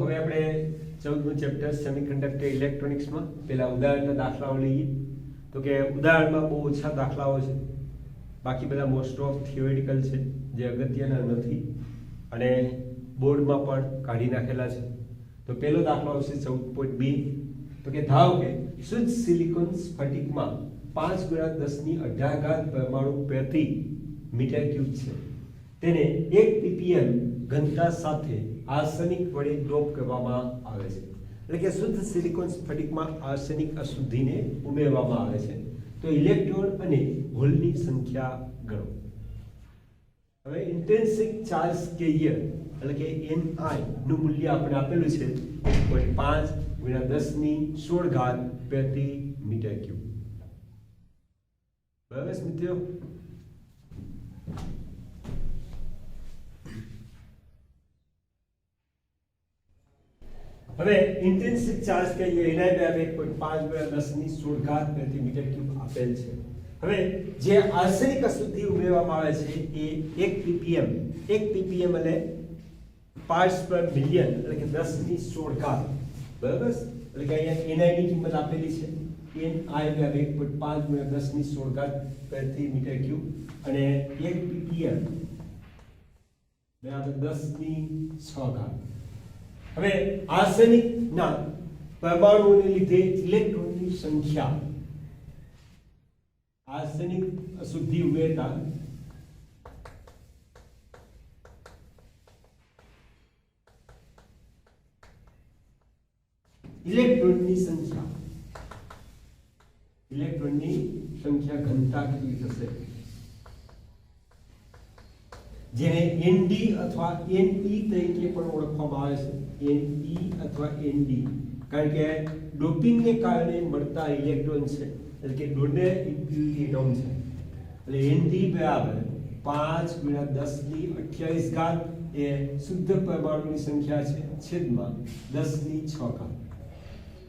હવે આપણે 14મું chapter semiconductor ઇલેક્ટ્રોનિક્સમાં પહેલા ઉદાહરણના દાખલાઓ લઈએ. તો કે ઉદાહરણમાં બહુ ઓછા દાખલાઓ છે, બાકી બધા મોસ્ટ ઓફ થિયોરિટિકલ છે જે અગત્યના નથી અને બોર્ડમાં પણ કાઢી નાખેલા છે. તો પહેલો દાખલો આવશે 14.2. તો કે ધારો કે શુદ્ધ સિલિકોન સ્ફટિકમાં 5×10⁸ પરમાણુ પ્રતિ મીટર ક્યુબ છે. તેને 1 ppm ઘનતા સાથે આર્સેનિક વડે ડોપ કરવામાં આવે છે. એટલે કે શુદ્ધ સિલિકોન સ્ફટિકમાં આર્સેનિક અશુદ્ધિને ઉમેરવામાં આવે છે. તો ઇલેક્ટ્રોન અને હોલની સંખ્યા ગણો. હવે ઇન્ટ્રિન્સિક ચાર્જ કેરિયર એટલે કે ni નું મૂલ્ય આપણે આપેલું છે 5×10⁻16 પ્રતિ મીટર ક્યુબ. બરાબર છે મિત્રો? હવે ઇન્ટ્રિન્સિક ચાર્જ કહીએ ni બરાબર 1.5×10⁻16 પ્રતિ મીટર ક્યુબ આપેલ છે. હવે જે આર્સેનિક અશુદ્ધિ ઉમેરવામાં આવે છે એ 1 ppm એટલે પાર્ટ્સ પર મિલિયન એટલે કે 10⁻16. બરાબર? એટલે કે અહીંયા ni ની કિંમત આપેલી છે ni બરાબર 1.5×10⁻16 પ્રતિ મીટર ક્યુબ અને 1 ppm બરાબર 10⁻6. હવે આર્સેનિક ના પરમાણુઓને લીધે ઇલેક્ટ્રોનની સંખ્યા, આર્સેનિક અશુદ્ધિ ઉમેરતા ઇલેક્ટ્રોનની સંખ્યા ઘનતા કેટલી થશે, જેને Nd અથવા Ne તરીકે પણ ઓળખવામાં આવે છે. Ne અથવા Nd કારણ કે ડોપિંગને કારણે મળતા ઇલેક્ટ્રોન છે, એટલે કે ડોનર ઇમ્પ્યુરિટી એટમ છે. એટલે Nd બરાબર 5×10⁻28 એ શુદ્ધ પરમાણુની સંખ્યા છે છેદમાં 10⁻6.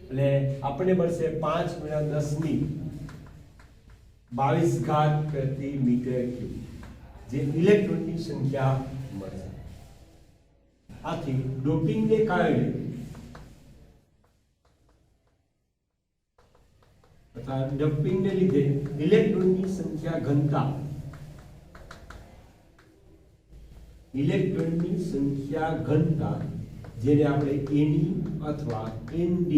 એટલે આપણને મળશે 5×10⁻22 પ્રતિ મીટર ક્યુબ જે ઇલેક્ટ્રોનની સંખ્યા મળશે. આથી ડોપિંગને કારણે અથવા ડોપિંગને લીધે ઇલેક્ટ્રોનની સંખ્યા ઘનતા, જેને આપણે Ne અથવા Nd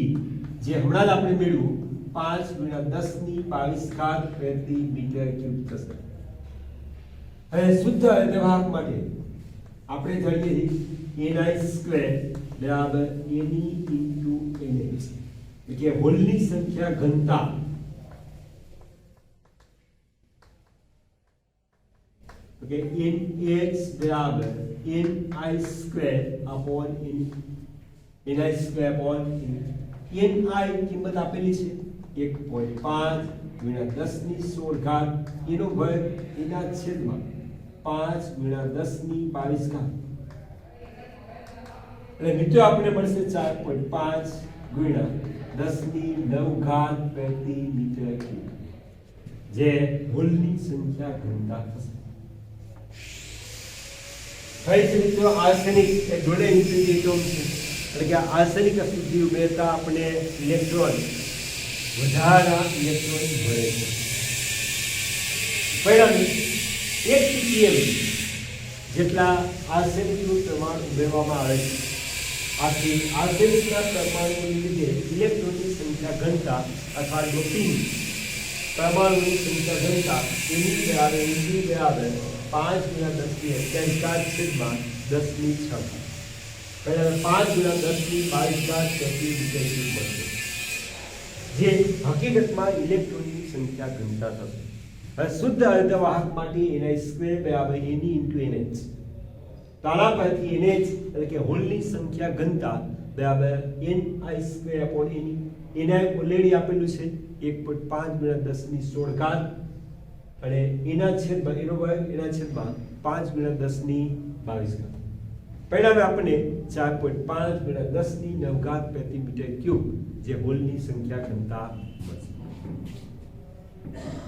જે હમણાં જ આપણે મેળવ્યું 5×10⁻22 પ્રતિ મીટર ક્યુબ થશે. હવે શુદ્ધ અર્ધવાહક માટે આપણે જાણીએ ni² બરાબર Ne into Nh એટલે કે હોલની સંખ્યા ઘનતા ઓકે Nh બરાબર ni² ni કિંમત આપેલી છે 1.5×10⁻16 એનો વર્ગ એના છેદમાં 5×10⁻22. એટલે મિત્રો આપણે મળશે 4.5×10⁹ પ્રતિ મીટર ક્યુબ જે હોલની સંખ્યા ઘનતા થશે. ભાઈ છે મિત્રો આર્સેનિક એ ડોનર ઇમ્પ્યુરિટી એટમ છે, એટલે કે આર્સેનિક અશુદ્ધિ ઉમેરતા આપણે ઇલેક્ટ્રોન વધારા ઇલેક્ટ્રોન મળે છે. પરિણામે 1 ppm જેટલા આર્સેનિકનું પ્રમાણ ઉમેરવામાં આવે છે. આથી આર્સેનિકના પરમાણુઓને લીધે ઇલેક્ટ્રોનની સંખ્યા ઘનતા અથવા ડોપિંગ પરમાણુની સંખ્યા ઘનતા એની બરાબર 5×10⁻28 છેદમાં 10⁻6. 5×10⁻22 પ્રતિ મીટર ક્યુબ મળશે, જે હકીકતમાં ઇલેક્ટ્રોનની સંખ્યા ઘનતા થશે. હવે શુદ્ધ અર્ધવાહક માટે ni² બરાબર Ne into Nh. તાળા પરથી Nh એટલે કે હોલની સંખ્યા ઘનતા બરાબર ni²/Ne. ni ઓલરેડી આપેલું છે 1.5×10⁻16 અને એના છેદમાં 5×10⁻22. પરિણામે આપણને 4.5×10⁹ પ્રતિ મીટર ક્યુબ જે હોલની સંખ્યા ઘનતા મળશે.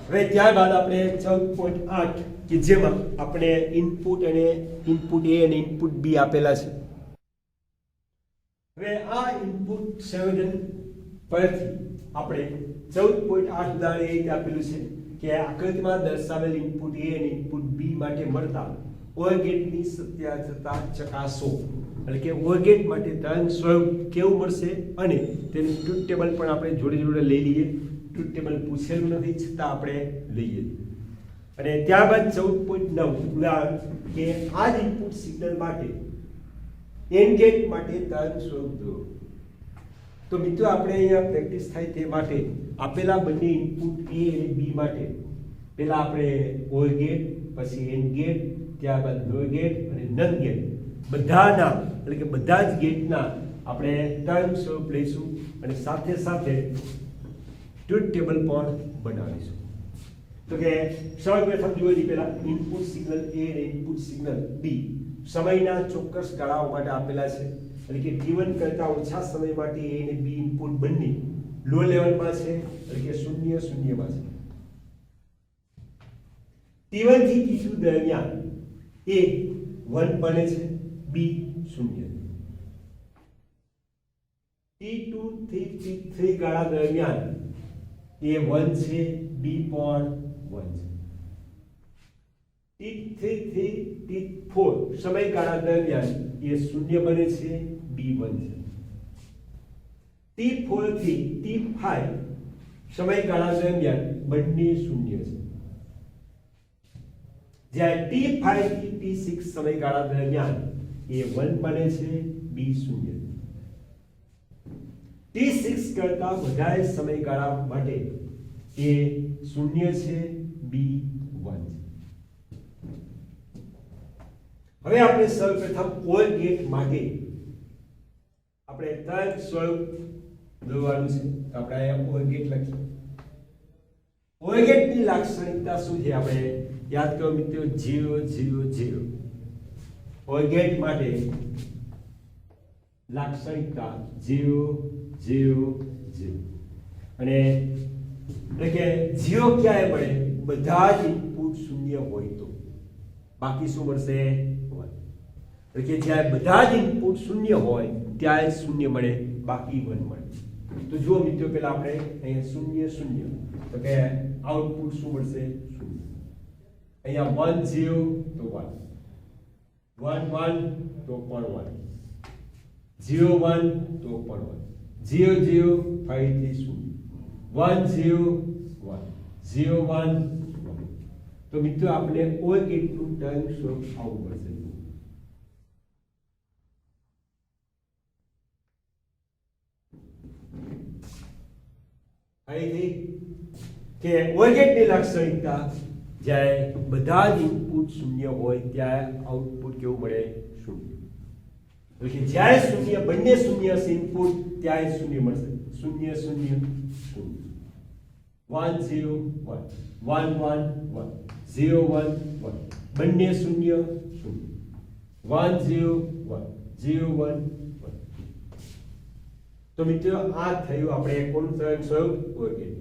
હવે ત્યારબાદ આપણે 14.8 કે જેમાં આપણે ઇનપુટ A અને ઇનપુટ B આપેલા છે. હવે આ ઇનપુટ સંયોજન પરથી આપણે 14.8 ઉદાહરણ એ રીતે આપેલું છે કે આકૃતિમાં દર્શાવેલ ઇનપુટ A અને ઇનપુટ B માટે મળતા OR ગેટની સત્યાસથતા ચકાસો, એટલે કે OR ગેટ માટે તરંગ સ્વરૂપ કેવું મળશે અને તેનું ટ્રુથ ટેબલ પણ આપણે જોડે જોડે લઈ લઈએ. ટ્રુથ ટેબલ પૂછેલું નથી છતાં આપણે લઈએ. અને ત્યારબાદ 14.9 ઉદાહરણ કે આ જ ઇનપુટ સિગ્નલ માટે AND ગેટ માટે તરંગ સ્વરૂપ દો. તો મિત્રો આપણે અહીંયા પ્રેક્ટિસ થાય તે માટે આપેલા બંને ઇનપુટ A અને B માટે પહેલા આપણે OR ગેટ, પછી AND ગેટ, ત્યારબાદ NOR ગેટ અને NAND ગેટ બધાના, એટલે કે બધા જ ગેટના આપણે તરંગ સ્વરૂપ લઈશું અને સાથે સાથે ટ્રુથ ટેબલ પણ બનાવીશું. તો કે સૌપ્રથમ જુઓ પહેલા ઇનપુટ સિગ્નલ A અને ઇનપુટ સિગ્નલ B સમયના ચોક્કસ ગાળાઓ માટે આપેલા છે, એટલે કે t1 કરતા ઓછા સમય માટે A અને B ઇનપુટ બંને લો લેવલમાં છે, એટલે કે 0 0 માં છે. t1 થી t2 દરમિયાન A 1 બને છે, B 0. t2 થી t3 ગાળા દરમિયાન A 1 છે, B પણ 1 છે. t3 થી t4 સમયગાળા દરમિયાન A 0 બને છે, B 1 છે. t4 થી t5 સમયગાળા દરમિયાન બંને 0 છે. જ્યારે t5 થી t6 સમયગાળા દરમિયાન A 1 બને છે, B 0. t6 કરતા વધારે સમયગાળા માટે A 0 છે, B 1 છે. હવે આપણે સૌપ્રથમ OR ગેટ માટે આપણે તરંગ સ્વરૂપ દોરવાનું છે. આપણે અહીંયા OR ગેટ લખીએ. OR ગેટની લાક્ષણિકતા શું છે આપણે યાદ કરો મિત્રો, 0 0 0. OR ગેટ માટે લાક્ષણિકતા 0 0 0. અને એટલે કે 0 ક્યારે મળે? બધા જ ઇનપુટ 0 હોય તો. બાકી શું મળશે? 1. એટલે કે જ્યારે બધા જ ઇનપુટ 0 હોય ત્યારે 0 મળે, બાકી 1 મળે. તો જુઓ મિત્રો, પહેલા આપણે અહીંયા 0 0, તો કે આઉટપુટ શું મળશે? 0. અહીંયા 1 0 તો 1, 1 1 તો પણ 1, 0 1 તો પણ 1, 0 0 ફરીથી 0, 1 0 1, 0 1 1. તો મિત્રો આપણે OR ગેટનું તરંગ સ્વરૂપ આવું મળશે. કે OR ગેટની લાક્ષણિકતા જ્યારે બધા જ ઇનપુટ 0 હોય ત્યારે આઉટપુટ કેવું મળે? 0. એટલે કે જ્યારે 0 બંને 0 હશે ઇનપુટ ત્યારે 0 મળશે. 0 0 0, 1 0 1, 1 1 1, 0 1 1, બંને 0 0, 1 0 1, 0 1 1. તો મિત્રો આ થયું આપણે કોણ તરંગ સ્વરૂપ? OR gate.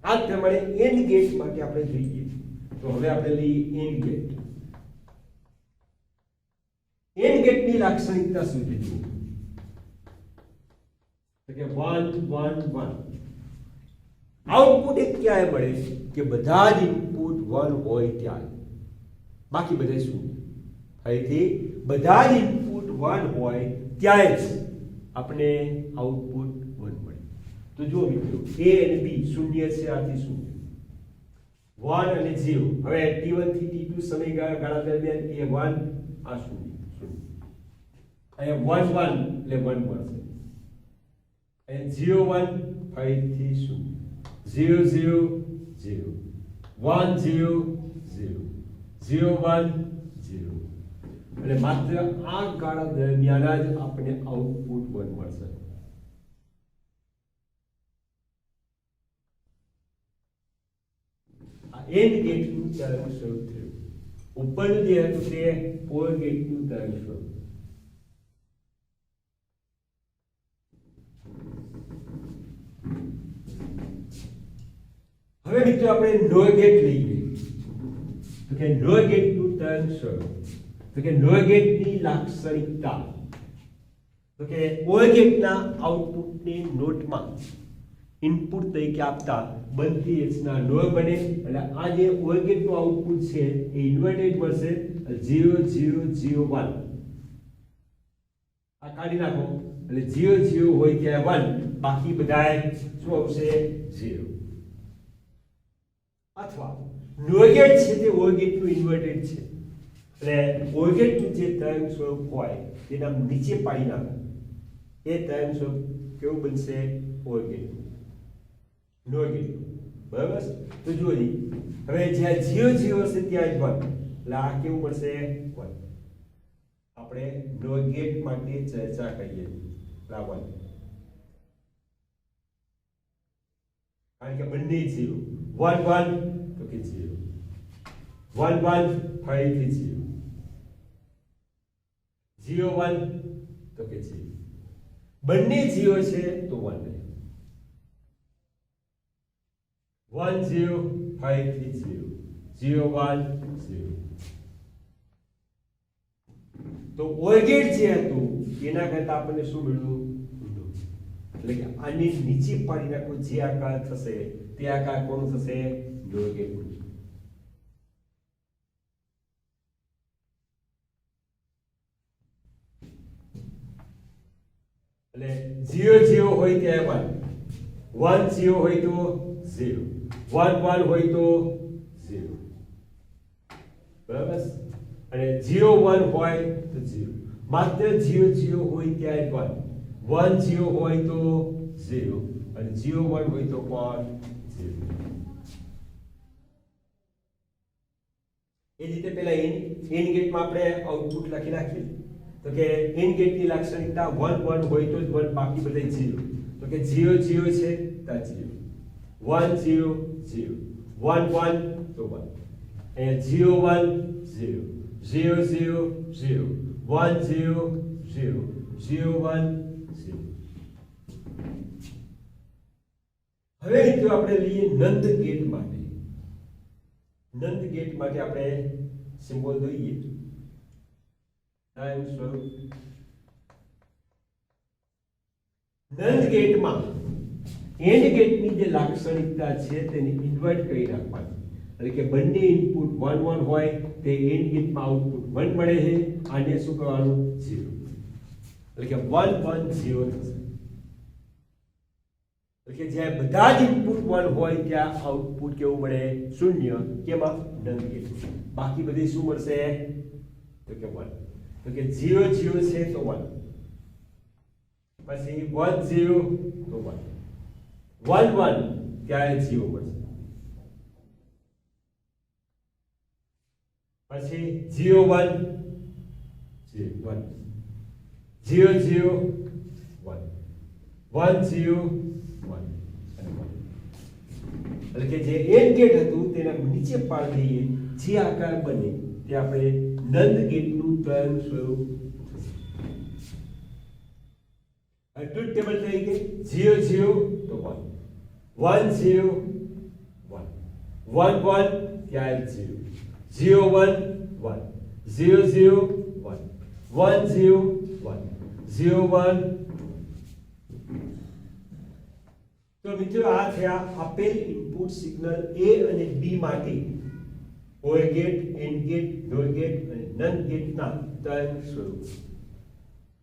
આ જ પ્રમાણે AND ગેટ માટે આપણે જોઈએ. તો હવે આપણે લઈએ AND ગેટ. AND ગેટની લાક્ષણિકતા શું છે? તો કે 1 1 1. આઉટપુટ એક ક્યારે મળે? કે બધા જ ઇનપુટ 1 હોય ત્યારે, બાકી બધા શું? ફરીથી બધા જ ઇનપુટ 1 હોય ત્યારે જ આપણે આઉટપુટ 1 મળે. તો જુઓ મિત્રો, A અને B 0 છે, આથી 0, 1 અને 0. હવે t1 થી t2 સમયગાળા દરમિયાન A 1 આ 0 0. અહીંયા 1 1 એટલે 1 મળશે. અહીંયા 0 1 ફરીથી 0, 0 0 0, 1 0 0, 0 1 0. એટલે માત્ર આ ગાળા દરમિયાન જ આપણે આઉટપુટ 1 મળશે. આ AND ગેટનું તરંગ સ્વરૂપ થયું. ઉપરનું જે હતું તે OR ગેટનું તરંગ સ્વરૂપ. હવે મિત્રો આપણે NOR ગેટ લઈએ. તો કે NOR ગેટનું તરંગ સ્વરૂપ, તો કે NOR ગેટની લાક્ષણિકતા. તો કે ઓર ગેટના આઉટપુટની નોટમાં ઇનપુટ તરીકે આપતા બનતી એચના નોર બને એટલે આ જે ઓર ગેટનું આઉટપુટ છે એ ઇન્વર્ટેડ મળશે 0 0 0 1 આ કાઢી નાખો એટલે 0 0 હોય ત્યાં 1 બાકી બધાય શું આવશે 0 અથવા નોર ગેટ છે તે ઓર ગેટનું ઇન્વર્ટેડ છે એટલે ઓર ગેટનું જે તરંગ સ્વરૂપ હોય તેના નીચે પાડી નાખો એ તરંગ સ્વરૂપ કેવું બનશે ઓર ગેટ નોર ગેટ બરાબર તો જોઈ હવે જ્યાં 0 0 હશે ત્યાં 1 એટલે આ કેવું મળશે 1 આપણે નોર ગેટ માટે ચર્ચા કરીએ એટલે 1 કારણ કે બંને 0 1 1 તો કે 0 1 1 ફરીથી 0 0 1 તો કે 0 બંને 0 છે તો 1 રહે 1 0 ફરીથી 0 0 1 0 તો ઓર ગેટ જે હતું એના કરતા આપણને શું મળ્યું એટલે કે આની નીચે પાડી નાખો જે આકાર થશે તે આકાર કોણ થશે નોર ગેટ એટલે 0 0 હોય ત્યાં 1 1 0 હોય તો 0 1 1 હોય તો 0 બરાબર અને 0 1 હોય તો 0 માત્ર 0 0 હોય ત્યાં 1 1 0 હોય તો 0 અને 0 1 હોય તો પણ 0 એ જ રીતે પેલા એન ગેટમાં આપણે આઉટપુટ લખી નાખીએ તો કે એન ગેટની લાક્ષણિકતા 1 1 હોય તો જ 1 બાકી બધે 0 તો કે 0 0 છે તો 0 1 0 0 1 1 તો 1 and 0 1 0 0 0 0 1 0 0 0 1 0 હવે મિત્રો આપણે લઈએ નંદ ગેટ માટે આપણે સિમ્બોલ દોરીએ ટાઈમ સ્વરૂપ નંદ ગેટમાં એન્ડ ગેટની જે લાક્ષણિકતા છે તેને ઇન્વર્ટ કરી નાખવાની એટલે કે બંને ઇનપુટ 1 1 હોય તે એન્ડ ગેટમાં આઉટપુટ 1 મળે છે આને શું કરવાનું 0 એટલે કે 1 1 0 થશે એટલે કે જ્યાં બધા જ ઇનપુટ 1 હોય ત્યાં આઉટપુટ કેવું મળે 0 કેમાં નંદ ગેટ બાકી બધી શું મળશે તો કે 1 તો કે 0 0 છે તો 1 પછી 1 0 તો 1 1 1 ત્યારે 0 મળશે પછી 0 1 0 1 0 0 1 1 0 1 અને 1 એટલે કે જે એન્ડ ગેટ હતું તેના નીચે પાડી દઈએ જે આકાર બને તે આપણે નંદ ગેટનું તરંગ સ્વરૂપ ટ્રુથ ટેબલ તરીકે 0 0 તો 1 1 0 1 1 1 ત્યાં 0 0 1 1 0 0 1 1 0 1 0 1 તો મિત્રો આ થયા આપેલ ઇનપુટ સિગ્નલ A અને B માટે or get and gate નોર gate અને નંદ ગેટના તરંગ સ્વરૂપ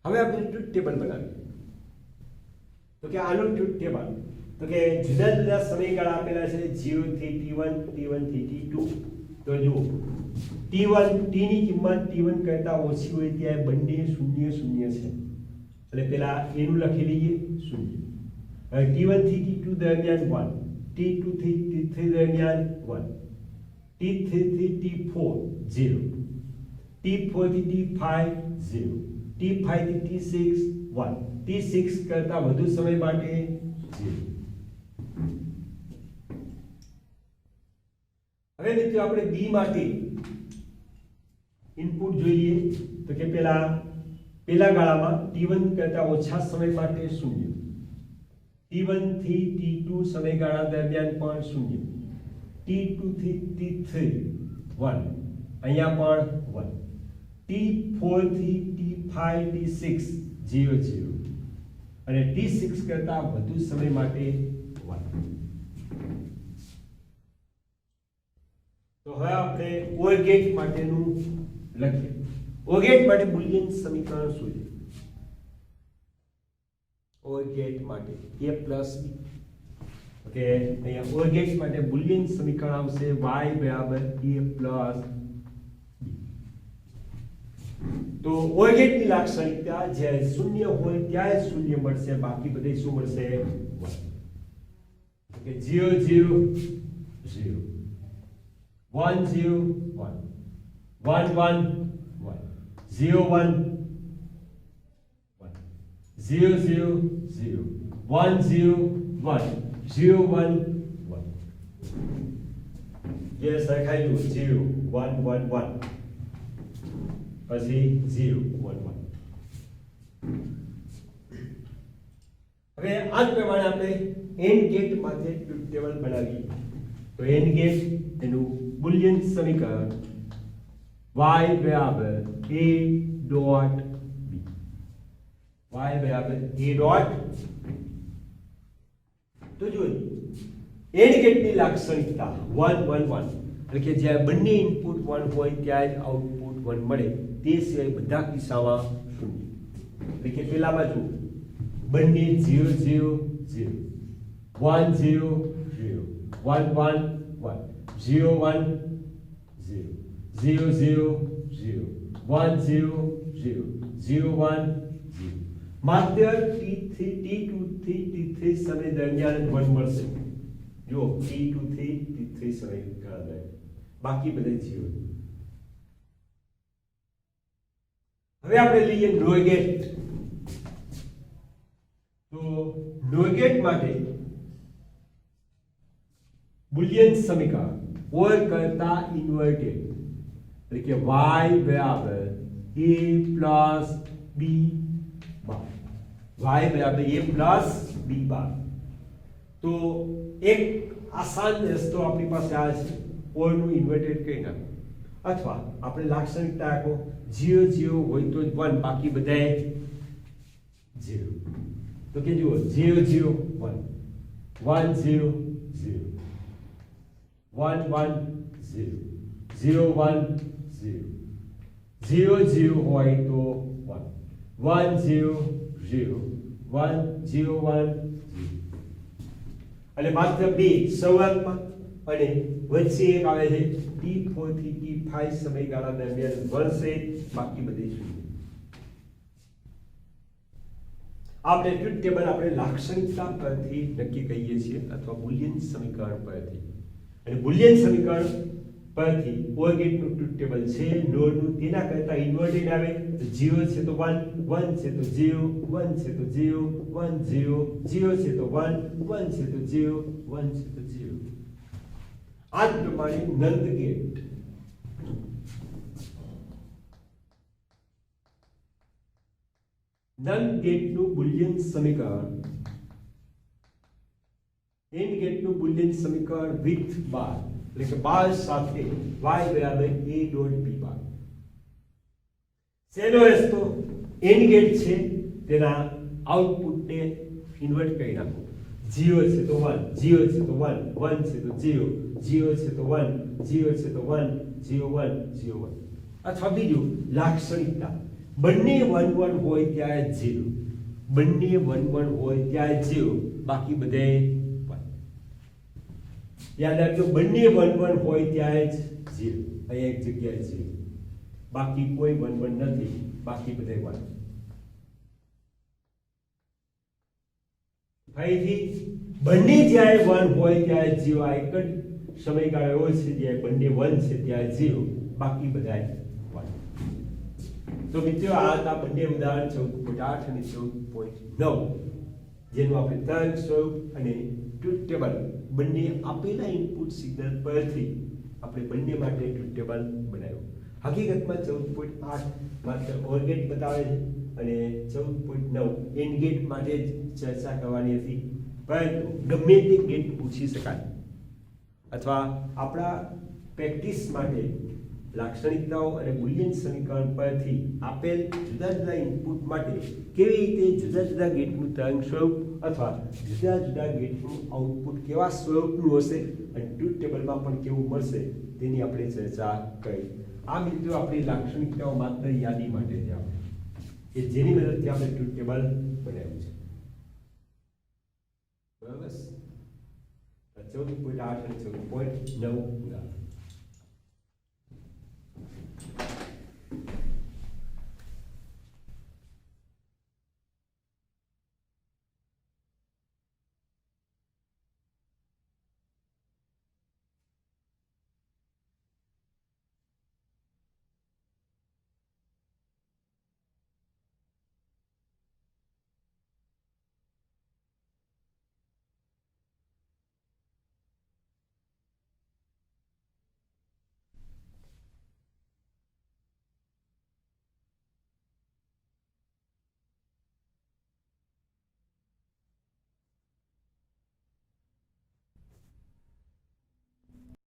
હવે આપણે ટ્રુથ ટેબલ બનાવીએ તો કે આનું ટ્રુથ ટેબલ તો કે જુદા જુદા સમયગાળા આપેલા છે 0 થી t1 t1 થી t2 તો જુઓ t1 t ની કિંમત t1 કરતા ઓછી હોય ત્યારે બંને 0 0 છે એટલે પેલા એનું લખી લઈએ 0 હવે t1 થી t2 દરમિયાન 1 t2 થી t3 દરમિયાન 1 t3 થી t4 0 t4 થી t5 0 t5 થી t6 1 t6 કરતા વધુ સમય માટે 0 હવે મિત્રો આપણે b માટે ઇનપુટ જોઈએ તો કે પેલા ગાળામાં t1 કરતા ઓછા સમય માટે 0 t1 થી t2 સમયગાળા દરમિયાન પણ 0 t2 થી t3 1 અહીંયા પણ 1 t4 થી t5 t6 0 0 અને t6 કરતા વધુ સમય માટે 1. તો હવે આપણે OR ગેટ માટેનું લખીએ. OR ગેટ માટે બુલિયન સમીકરણ શું છે? OR ગેટ માટે a plus b. ઓકે, અહીંયા OR ગેટ માટે બુલિયન સમીકરણ આવશે y બરાબર a plus b. તો OR ગેટની લાક્ષણિકતા જ્યારે શૂન્ય હોય ત્યારે શૂન્ય મળશે, બાકી બધે શું મળશે? 1. Okay, 0 0 0 1 0 1 1 1 1 0 1 1 0 0 0 1 0 1 0 1 1. Yes, I can do 0 1 1 1 પછી 0 1 1. હવે આ પ્રમાણે આપણે એન્ડ ગેટ માટે ટ્રુથ ટેબલ બનાવીએ. તો એન્ડ ગેટ એનું બુલિયન સમીકરણ y બરાબર a ડોટ b. y બરાબર a ડોટ. તો જો એન્ડ ગેટની લાક્ષણિકતા 1 1 1 એટલે કે જ્યારે બંને ઇનપુટ 1 હોય ત્યારે જ આઉટપુટ 1 મળે, તે સિવાય બધા કિસ્સામાં શૂન્ય. એટલે કે પેલા બાજુ બંને 0 0 0 1 0 0 1 1 1 0 1 0 0 0 0 1 0 0 0 1 0. માત્ર t3 t2 થી t3 સમય દરમિયાન જ 1 મળશે. જો t2 થી t3 સમય દરમિયાન, બાકી બધે 0. હવે આપણે લઈએ NOR ગેટ. તો NOR ગેટ માટે બુલિયન સમીકરણ OR કરતા ઇન્વર્ટેડ એટલે કે y બરાબર a plus b bar. y બરાબર a plus b બાર. તો એક આસાન રસ્તો આપણી પાસે આ છે, OR નું ઇન્વર્ટેડ કરી નાખો, અથવા આપણે લાક્ષણિકતા રાખો 0 0 હોય તો 1, બાકી બધાય 0. તો કે જુઓ 0 0 1 1 0 0 1 1 0 0 1 0 0 0 હોય તો 1 1 0 0 1 0 1 0. અને માત્ર બે શરૂઆતમાં અને વચ્ચે એક આવે છે t4 થી t5 સમયગાળા દરમિયાન મળશે, બાકી બધી શૂન્ય. આપણે ટ્રુથ ટેબલ આપણે લાક્ષણિકતા પરથી નક્કી કરીએ છીએ અથવા બુલિયન સમીકરણ પરથી. અને બુલિયન સમીકરણ પરથી OR ગેટનું ટ્રુથ ટેબલ છે, NOR નું તેના કરતા ઇન્વર્ટેડ આવે તો 0 છે તો 1 1 છે તો 0 1 છે તો 0 1 0 0 છે તો 1 1 છે તો 0 1 છે તો 0. આ જ પ્રમાણે નંદ ગેટ. નંદ ગેટનું બુલિયન સમીકરણ એન્ડ ગેટનું બુલિયન સમીકરણ વિથ બાર એટલે કે બાર સાથે y બરાબર a ડોટ b બાર. શેનો રસ્તો? એન્ડ ગેટ છે તેના આઉટપુટને ઇન્વર્ટ કરી નાખો. 0 છે તો 1 0 છે તો 1 1 છે તો 0 0 છે તો 1 0 છે તો 1 0 1 0 1. અથવા બીજું લાક્ષણિકતા બંને 1 1 હોય ત્યારે 0, બંને 1 1 હોય ત્યારે 0, બાકી બધે 1. યાદ રાખજો, બંને 1 1 હોય ત્યારે જ 0, અહીંયા એક જગ્યાએ 0, બાકી કોઈ 1 1 નથી, બાકી બધે 1. ફરીથી બંને જ્યારે 1 હોય ત્યારે 0, આ એક જ સમયગાળો એવો છે જ્યારે બંને 1 છે ત્યારે 0, બાકી બધા 1. તો મિત્રો આ હતા બંને ઉદાહરણ 14.8 અને 14.9, જેનું આપણે તર્ક સ્વરૂપ અને ટ્રુથ ટેબલ બંને આપેલા ઇનપુટ સિગ્નલ પરથી આપણે બંને માટે ટ્રુથ ટેબલ બનાવ્યું. હકીકતમાં 14.8 માત્ર OR ગેટ બતાવે છે અને 14.9 એન્ડ ગેટ માટે જ ચર્ચા કરવાની હતી, પરંતુ ગમે તે ગેટ પૂછી શકાય અથવા આપણા પ્રેક્ટિસ માટે લાક્ષણિકતાઓ અને બુલિયન સમીકરણ પરથી આપેલ જુદા જુદા ઇનપુટ માટે કેવી રીતે જુદા જુદા ગેટનું તરંગ સ્વરૂપ અથવા જુદા જુદા ગેટનું આઉટપુટ કેવા સ્વરૂપનું હશે અને ટ્રુથ ટેબલમાં પણ કેવું મળશે તેની આપણે ચર્ચા કરી. આ મિત્રો આપણી લાક્ષણિકતાઓ માત્ર યાદી માટે છે, આપણે કે જેની મદદથી આપણે ટ્રુથ ટેબલ બનાવ્યું છે. બરાબર, 14.8 અને 14.9